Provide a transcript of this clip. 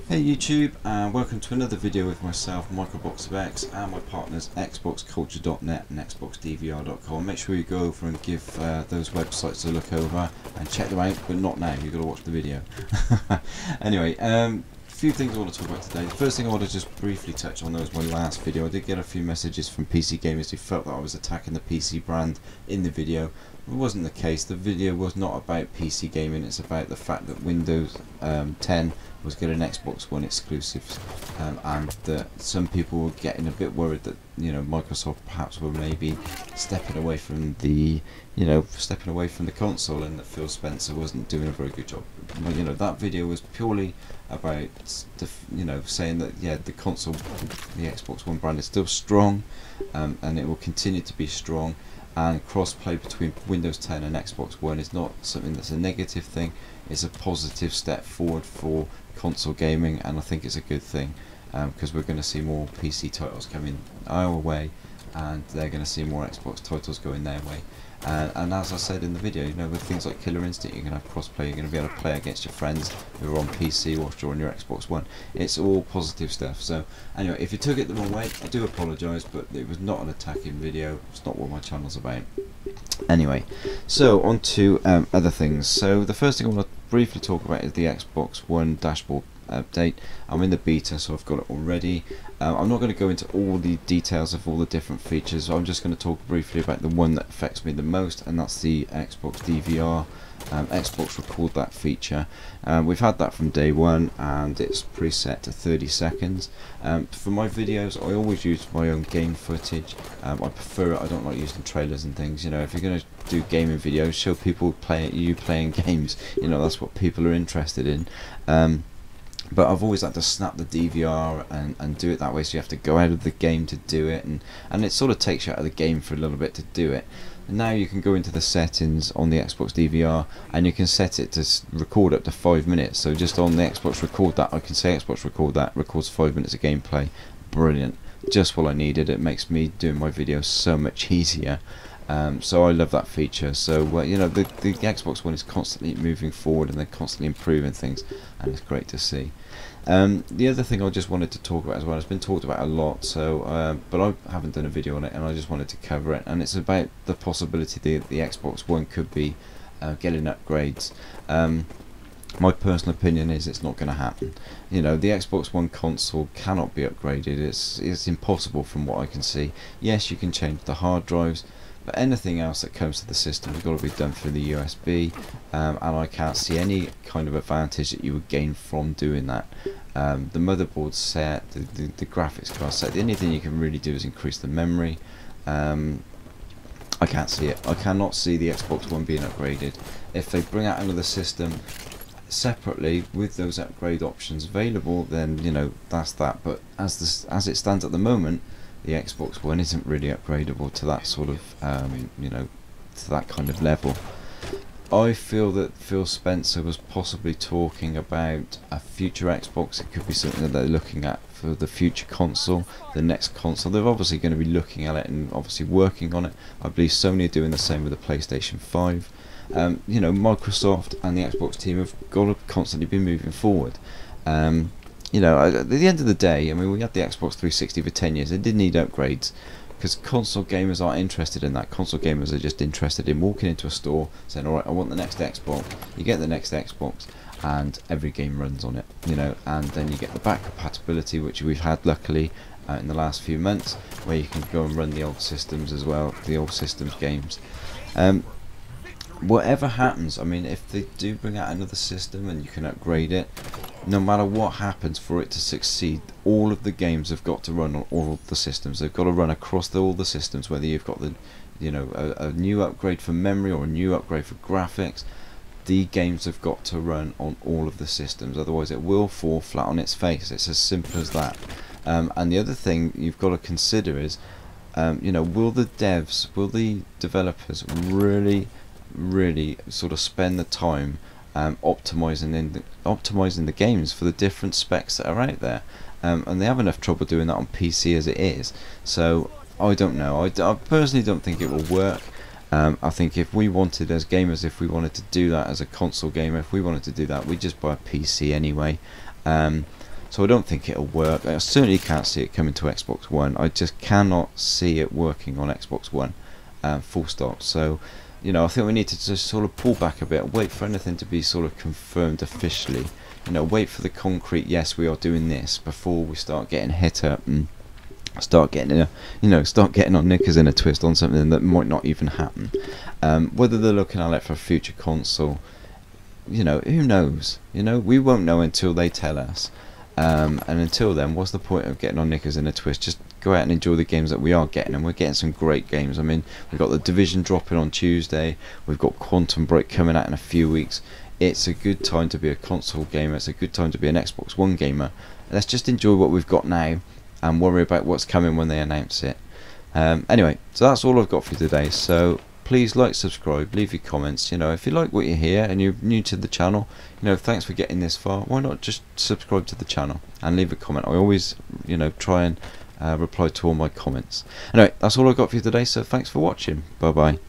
Hey YouTube, and welcome to another video with myself, MichaelBoxofX, and my partners xboxculture.net and xboxdvr.com. Make sure you go over and give those websites a look over and check them out, but not now, you've got to watch the video. Anyway, a few things I want to talk about today. The first thing I want to just briefly touch on, that was my last video. I did get a few messages from PC gamers who felt that I was attacking the PC brand in the video. It wasn't the case. The video was not about PC gaming, it's about the fact that Windows 10 was getting Xbox One exclusives, and that some people were getting a bit worried that Microsoft perhaps were maybe stepping away from the console, and that Phil Spencer wasn't doing a very good job. Well, that video was purely about saying that the console, the Xbox One brand is still strong, and it will continue to be strong. And cross-play between Windows 10 and Xbox One is not something that's a negative thing. It's a positive step forward for console gaming, and I think it's a good thing, because we're going to see more PC titles coming our way, and they're going to see more Xbox titles going their way. And as I said in the video, with things like Killer Instinct, you're going to have cross-play. You're going to be able to play against your friends who are on PC whilst you're on your Xbox One. It's all positive stuff. So anyway, if you took it the wrong way, I do apologise, but it was not an attacking video. It's not what my channel's about. Anyway, so on to other things. So the first thing I want to briefly talk about is the Xbox One dashboard update. I'm in the beta, so I've got it already. I'm not going to go into all the details of all the different features. I'm just going to talk briefly about the one that affects me the most, and that's the Xbox DVR. Xbox record that feature. We've had that from day one, and it's preset to 30 seconds. For my videos, I always use my own game footage. I prefer it. I don't like using trailers and things. If you're going to do gaming videos, show people playing games. That's what people are interested in. But I've always had to snap the DVR and do it that way, so you have to go out of the game to do it, and it sort of takes you out of the game for a little bit to do it. And now you can go into the settings on the Xbox DVR, and you can set it to record up to 5 minutes. So just on the Xbox record that, I can say Xbox record that, records 5 minutes of gameplay. Brilliant. Just what I needed. It makes me doing my videos so much easier. So I love that feature. So the Xbox One is constantly moving forward, and they're constantly improving things, and it's great to see. The other thing I just wanted to talk about as well, it's been talked about a lot, so but I haven't done a video on it, and I just wanted to cover it, and it's about the possibility that the Xbox One could be getting upgrades. My personal opinion is it's not going to happen. The Xbox One console cannot be upgraded. It's impossible from what I can see. Yes, you can change the hard drives, but anything else that comes to the system has got to be done through the USB, and I can't see any kind of advantage that you would gain from doing that. The motherboard set, the graphics card set, the only thing you can really do is increase the memory. I can't see it. I cannot see the Xbox One being upgraded. If they bring out another system separately with those upgrade options available, then that's that. But as it stands at the moment, the Xbox One isn't really upgradable to that sort of to that kind of level. I feel that Phil Spencer was possibly talking about a future Xbox. It could be something that they're looking at for the future console, the next console. They're obviously going to be looking at it and obviously working on it. I believe Sony are doing the same with the PlayStation 5. Microsoft and the Xbox team have got to constantly be moving forward. At the end of the day, we had the Xbox 360 for 10 years. It did need upgrades, because console gamers aren't interested in that. Console gamers are just interested in walking into a store, saying, alright, I want the next Xbox. You get the next Xbox, and every game runs on it, and then you get the back compatibility, which we've had luckily in the last few months, where you can go and run the old systems as well, the old systems games. Whatever happens, if they do bring out another system and you can upgrade it, no matter what happens, for it to succeed, all of the games have got to run on all of the systems. They've got to run across all the systems, whether you've got a new upgrade for memory or a new upgrade for graphics. The games have got to run on all of the systems, otherwise it will fall flat on its face. It's as simple as that. And the other thing you've got to consider is, will the developers really sort of spend the time optimizing the games for the different specs that are out there, and they have enough trouble doing that on PC as it is. So I don't know. I personally don't think it will work. I think if we wanted, as gamers, if we wanted to do that as a console gamer, if we wanted to do that, we'd just buy a PC anyway. So I don't think it'll work. I certainly can't see it coming to Xbox One. I just cannot see it working on Xbox One, full stop. So, you know, I think we need to just sort of pull back a bit, wait for anything to be sort of confirmed officially. You know, wait for the concrete, yes, we are doing this, before we start getting hit up and start getting our knickers in a twist on something that might not even happen. Whether they're looking at it for a future console, you know, who knows? You know, we won't know until they tell us. And until then, what's the point of getting our knickers in a twist? Just go out and enjoy the games that we are getting, and we're getting some great games. I mean, we've got The Division dropping on Tuesday, we've got Quantum Break coming out in a few weeks. It's a good time to be a console gamer, it's a good time to be an Xbox One gamer. Let's just enjoy what we've got now and worry about what's coming when they announce it. Anyway, so that's all I've got for you today. So please like, subscribe, leave your comments. You know, if you like what you hear and you're new to the channel, you know, thanks for getting this far. Why not just subscribe to the channel and leave a comment? I always, you know, try and reply to all my comments. Anyway, that's all I've got for you today, so thanks for watching. Bye bye.